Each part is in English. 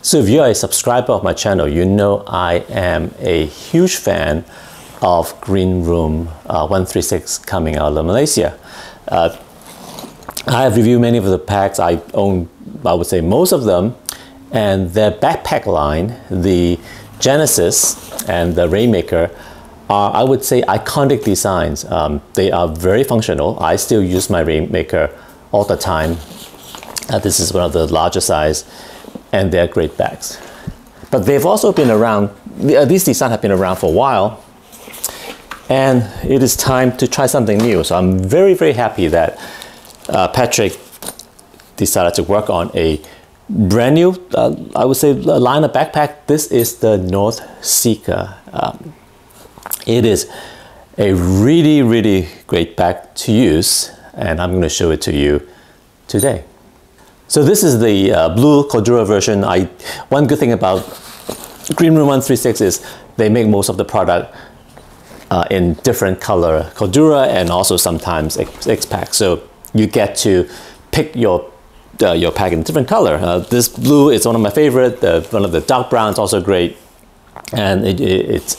So if you're a subscriber of my channel, you know I am a huge fan of Greenroom136 coming out of Malaysia. I have reviewed many of the packs. I own, I would say, most of them. And their backpack line, the Genesis and the Rainmaker, are, I would say, iconic designs. They are very functional. I still use my Rainmaker all the time. This is one of the larger size, and they're great bags. But they've also been around, these designs have been around for a while, and it is time to try something new. So I'm very, very happy that Patrick decided to work on a brand new, I would say, line of backpack. This is the Northseeker. It is a really, really great bag to use, and I'm going to show it to you today. So this is the blue Cordura version. One good thing about Greenroom136 is they make most of the product in different color Cordura and also sometimes X-Pack. So you get to pick your pack in different color. This blue is one of my favorite. One of the dark brown is also great. And it's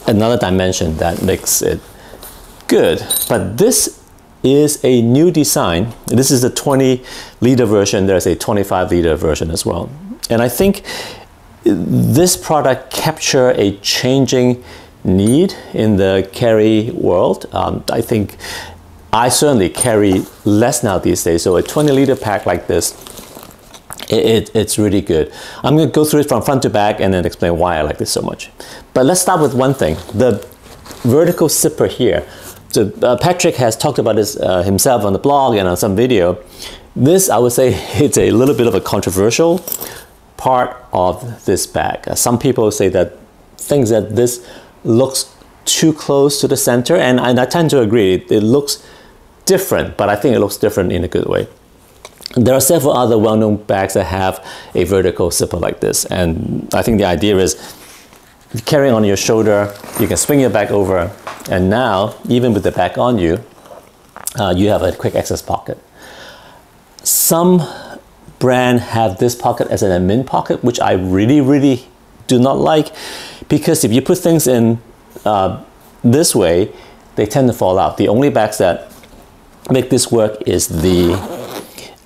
another dimension that makes it good. But this is a new design. This is the 20-liter version. There's a 25-liter version as well. And I think this product captures a changing need in the carry world. I think I certainly carry less now these days. So a 20-liter pack like this, it's really good. I'm going to go through it from front to back and then explain why I like this so much. But let's start with one thing, the vertical zipper here. So Patrick has talked about this himself on the blog and on some video. This, I would say, it's a little bit of a controversial part of this bag. Some people say that things that this looks too close to the center, and I tend to agree. It looks different, but I think it looks different in a good way. There are several other well-known bags that have a vertical zipper like this, and I think the idea is carrying on your shoulder, you can swing your bag over, and now, even with the bag on you, you have a quick access pocket. Some brands have this pocket as an admin pocket, which I really, really do not like, because if you put things in this way, they tend to fall out. The only bags that make this work is the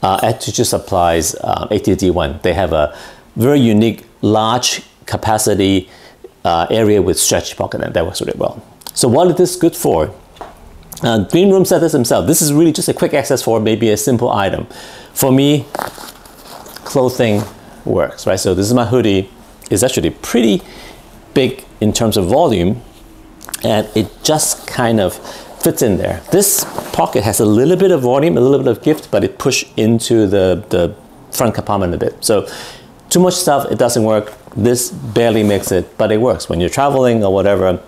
Attitude Supplies ATD one. They have a very unique, large capacity area with stretchy pocket, and that works really well. So what is this good for? Greenroom said this himself. This is really just a quick access for maybe a simple item. For me, clothing works, right? So this is my hoodie. It's actually pretty big in terms of volume, and it just kind of fits in there. This pocket has a little bit of volume, a little bit of gift, but it pushed into the front compartment a bit. So too much stuff, it doesn't work. This barely makes it, but it works. When you're traveling or whatever,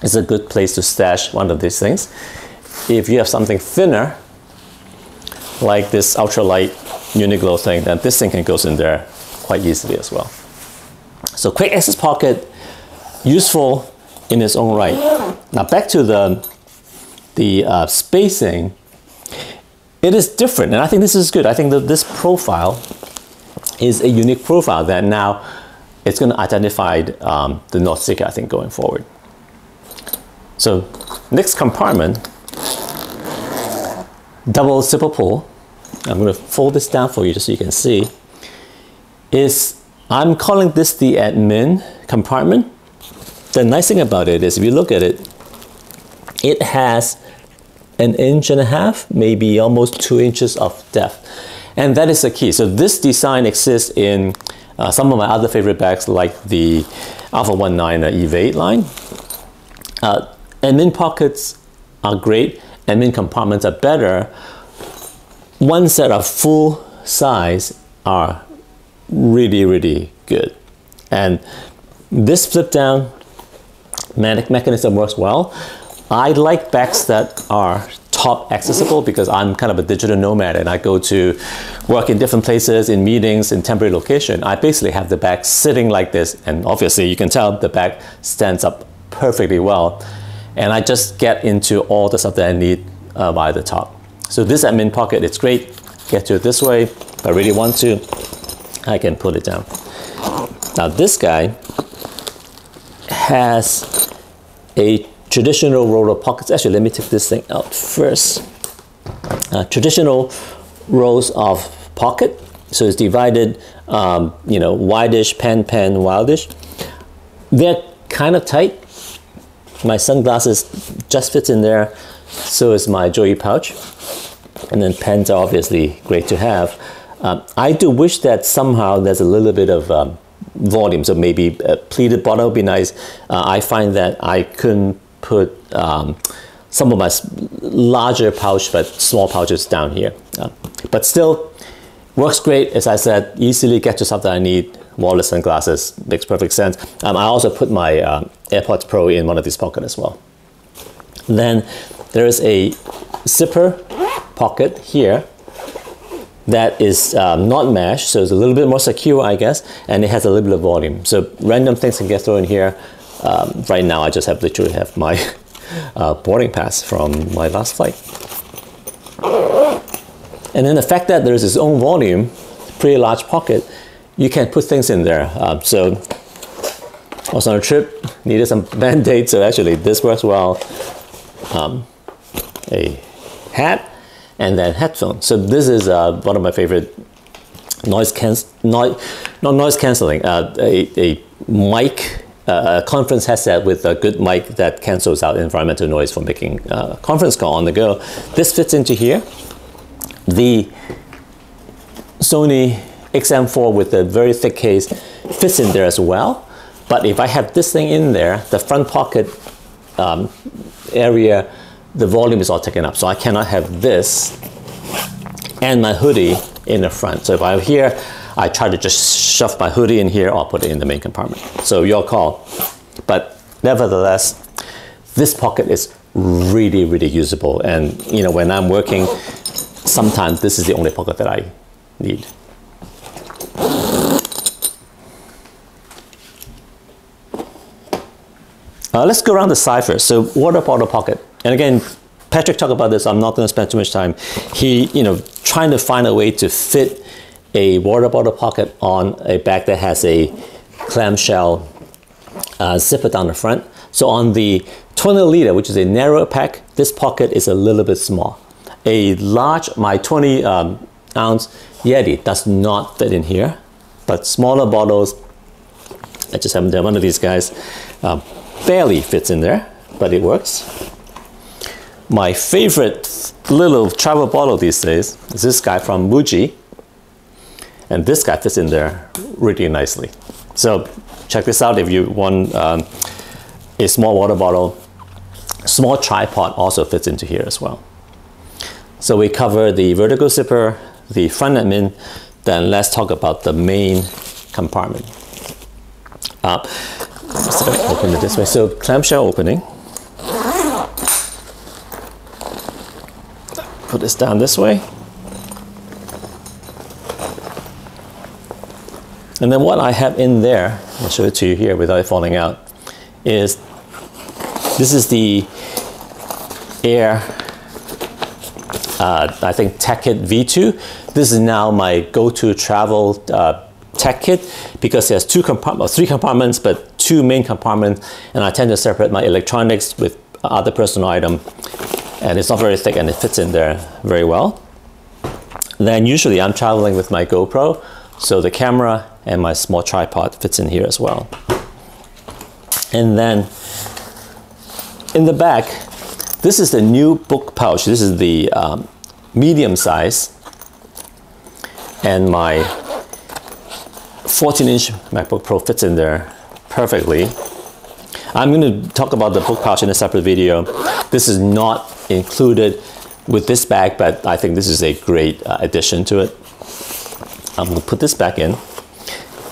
it's a good place to stash one of these things. If you have something thinner, like this ultralight Uniqlo thing, then this thing can go in there quite easily as well. So quick access pocket, useful in its own right. Now back to the spacing. It is different, and I think this is good. I think that this profile is a unique profile that now it's going to identify the Northseeker, I think, going forward. So next compartment, double zipper pull. I'm going to fold this down for you just so you can see. I'm calling this the admin compartment. The nice thing about it is if you look at it, it has 1.5 inches, maybe almost 2 inches of depth. And that is the key. So this design exists in some of my other favorite bags like the Alpha 19 Evade line. Admin pockets are great. Admin compartments are better. One set of full size are really, really good. And this flip down mechanism works well. I like bags that are top accessible because I'm kind of a digital nomad and I go to work in different places, in meetings, in temporary location. I basically have the bag sitting like this, and obviously you can tell the bag stands up perfectly well. And I just get into all the stuff that I need by the top. So this admin pocket, it's great. Get to it this way. If I really want to, I can pull it down. Now this guy has a traditional roll of pockets. Actually, let me take this thing out first. Traditional rows of pocket. So it's divided, you know, wideish, pen, wildish. They're kind of tight. My sunglasses just fits in there. So is my Joey pouch. And then pens are obviously great to have. I do wish that somehow there's a little bit of volume. So maybe a pleated bottle would be nice. I find that I couldn't put some of my larger pouch, but small pouches down here. But still, works great. As I said, easily get to something I need. Wallet, sunglasses, makes perfect sense. I also put my AirPods Pro in one of these pockets as well. Then there is a zipper pocket here that is not mesh, so it's a little bit more secure, I guess, and it has a little bit of volume. So random things can get thrown in here. Right now, I just literally have my boarding pass from my last flight. And then the fact that there's its own volume, pretty large pocket, you can put things in there. So I was on a trip, needed some Band-Aids, so actually this works well. A hat, and then headphones. So this is one of my favorite not noise cancelling, a mic, a conference headset with a good mic that cancels out environmental noise for making a conference call on the go. This fits into here. The Sony XM4 with a very thick case fits in there as well. But if I have this thing in there, the front pocket area, the volume is all taken up. So I cannot have this and my hoodie in the front. So if I'm here, I try to just shove my hoodie in here or put it in the main compartment. So your call. But nevertheless, this pocket is really, really usable. And you know, when I'm working, sometimes this is the only pocket that I need. Let's go around the side first. So water bottle pocket. And again, Patrick talked about this. I'm not going to spend too much time. He, you know, trying to find a way to fit a water bottle pocket on a bag that has a clamshell zipper down the front. So on the 20 liter, which is a narrow pack, this pocket is a little bit small. A large, my 20 ounce Yeti does not fit in here, but smaller bottles, I just haven't done one of these guys, barely fits in there, but it works. My favorite little travel bottle these days is this guy from Muji, and this guy fits in there really nicely. So check this out if you want a small water bottle. Small tripod also fits into here as well. So we cover the vertical zipper, the front admin, then let's talk about the main compartment. So let me open it this way. So clamshell opening. Put this down this way. And then what I have in there, I'll show it to you here without it falling out, is this is the Air, I think Tech Kit V2. This is now my go-to travel tech kit because it has three compartments, but two main compartments, and I tend to separate my electronics with other personal item, and it's not very thick and it fits in there very well. Then usually I'm traveling with my GoPro, so the camera and my small tripod fits in here as well. And then in the back, this is the new book pouch. This is the medium size, and my 14-inch MacBook Pro fits in there perfectly. I'm going to talk about the book pouch in a separate video. This is not included with this bag, but I think this is a great addition to it. I'm going to put this back in.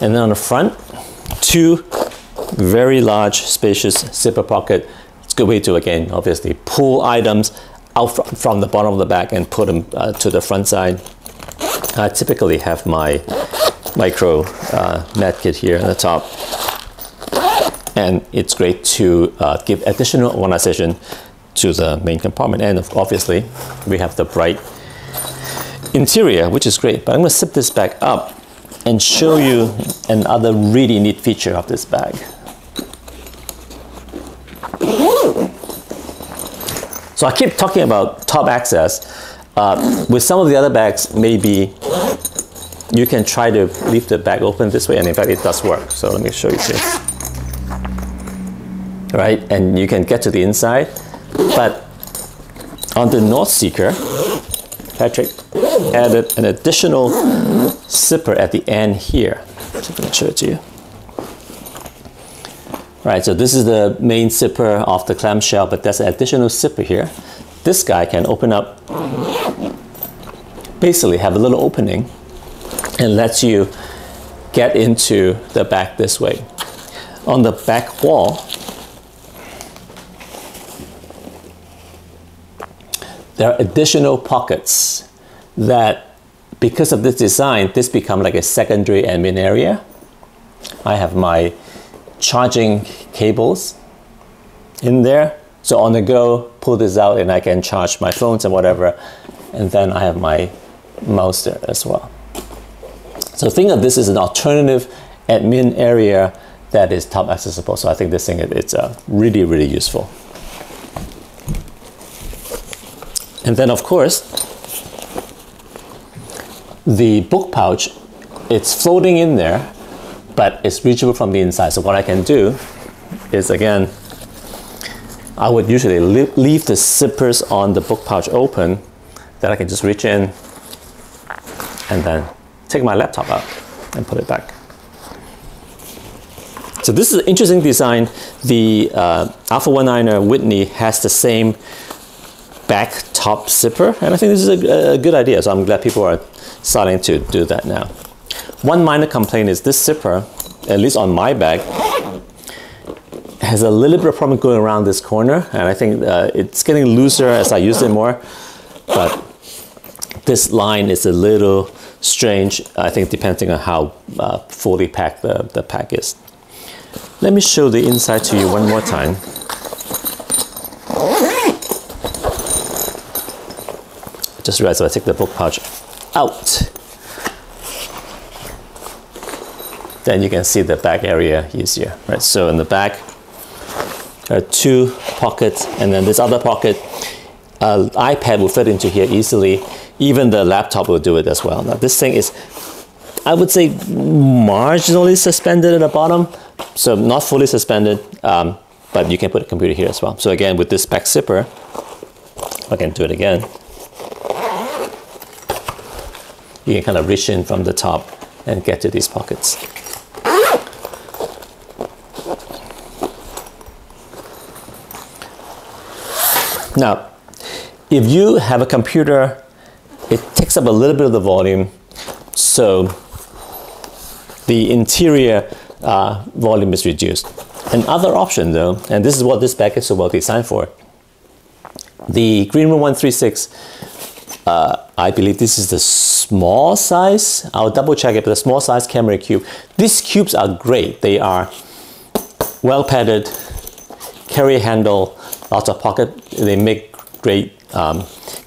And then on the front, two very large, spacious zipper pocket. It's a good way to, again, obviously pull items out from the bottom of the bag and put them to the front side. I typically have my micro med kit here at the top. And it's great to give additional organization to the main compartment. And obviously, we have the bright interior, which is great. But I'm going to zip this back up and show you another really neat feature of this bag. So I keep talking about top access. With some of the other bags, maybe you can try to leave the bag open this way, and in fact it does work. So let me show you this. Right, and you can get to the inside, but on the Northseeker, Patrick added an additional zipper at the end here. So let me show it to you. Right, so this is the main zipper of the clamshell, but there's an additional zipper here. This guy can open up, basically have a little opening, and lets you get into the back this way. On the back wall, there are additional pockets that, because of this design, this becomes like a secondary admin area. I have my charging cables in there. So on the go, pull this out and I can charge my phones and whatever. And then I have my mouse there as well. So think of this as an alternative admin area that is top accessible. So I think this thing, it's really, really useful. And then of course, the book pouch, it's floating in there, but it's reachable from the inside. So what I can do is, again, I would usually leave the zippers on the book pouch open, then I can just reach in and then take my laptop out and put it back. So this is an interesting design. The Alpha 19er Whitney has the same back top zipper, and I think this is a good idea, so I'm glad people are starting to do that now. One minor complaint is this zipper, at least on my bag, has a little bit of problem going around this corner, and I think it's getting looser as I use it more, but this line is a little strange, I think, depending on how fully packed the pack is. Let me show the inside to you one more time. Just realized if I take the book pouch out, then you can see the back area easier, right? So in the back, there are two pockets, and then this other pocket, iPad will fit into here easily. Even the laptop will do it as well. Now this thing is, I would say, marginally suspended at the bottom, so not fully suspended, but you can put a computer here as well. So again, with this back zipper, I can do it again. You can kind of reach in from the top and get to these pockets. Now, if you have a computer, it takes up a little bit of the volume, so the interior volume is reduced. Another option though, and this is what this bag is so well designed for, the Greenroom136, I believe this is the small size, I'll double check it, but the small size camera cube. These cubes are great. They are well padded, carry handle, lots of pocket. They make great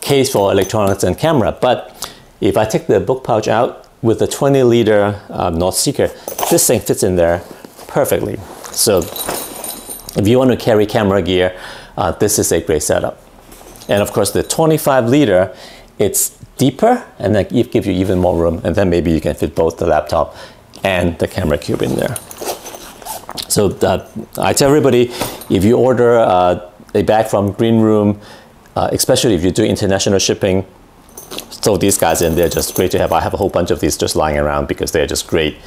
case for electronics and camera. But if I take the book pouch out with the 20-liter Northseeker, this thing fits in there perfectly. So if you want to carry camera gear, this is a great setup. And of course the 25-liter, it's deeper and that gives you even more room, and then maybe you can fit both the laptop and the camera cube in there. So I tell everybody, if you order a bag from Greenroom, especially if you do international shipping, throw these guys in. They're just great to have. I have a whole bunch of these just lying around because they're just great,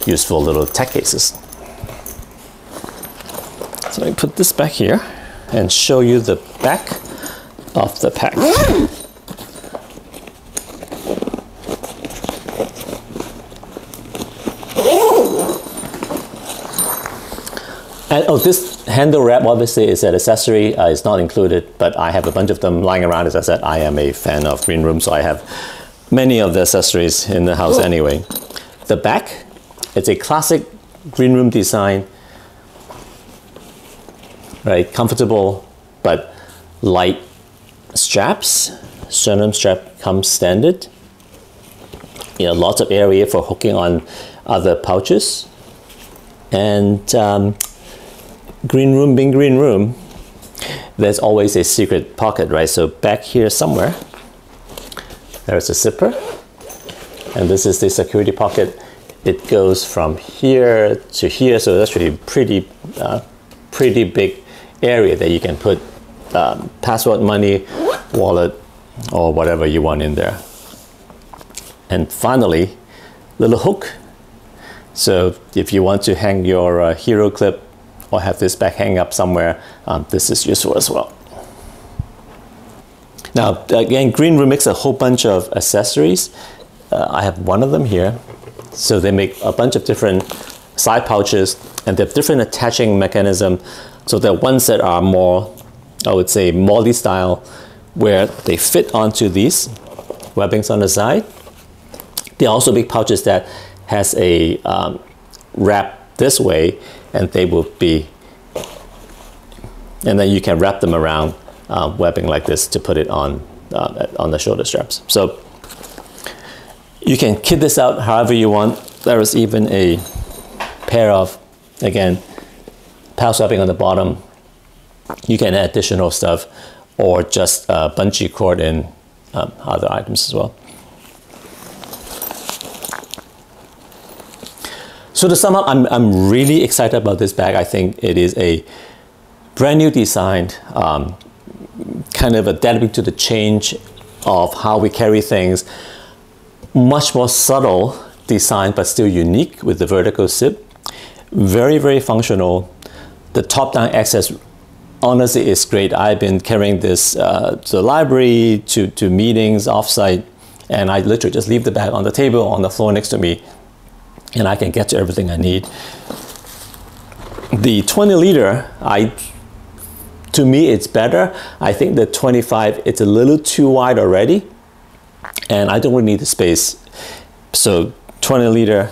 useful little tech cases. So I put this back here and show you the back of the pack. And oh, this handle wrap obviously is an accessory. It's not included, but I have a bunch of them lying around. As I said, I am a fan of Greenroom, so I have many of the accessories in the house anyway. The back, it's a classic Greenroom design, right? Comfortable, but light straps. Sternum strap comes standard. lots of area for hooking on other pouches. And green room being green room, there's always a secret pocket, right? So back here somewhere, there's a zipper, and this is the security pocket. It goes from here to here, so that's really pretty big area that you can put password, money, wallet, or whatever you want in there. And finally, little hook. So if you want to hang your hero clip or have this back hang up somewhere, this is useful as well. Now, again, Greenroom makes a whole bunch of accessories. I have one of them here. So they make a bunch of different side pouches, and they have different attaching mechanism. So there are ones that are more, I would say, molly style, where they fit onto these webbings on the side. There are also big pouches that has a wrap this way, and they will be, and then you can wrap them around webbing like this to put it on the shoulder straps. So you can kit this out however you want. There is even a pair of, again, pouch webbing on the bottom. You can add additional stuff, or just bungee cord in other items as well. So to sum up, I'm really excited about this bag. I think it is a brand new design, kind of adapting to the change of how we carry things. Much more subtle design, but still unique with the vertical zip. Very, very functional. The top-down access honestly is great. I've been carrying this to the library, to meetings, offsite, and I literally just leave the bag on the table, on the floor next to me, and I can get to everything I need. The 20 liter, to me it's better. I think the 25, it's a little too wide already, and I don't really need the space. So 20 liter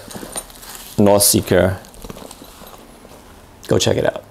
Northseeker, go check it out.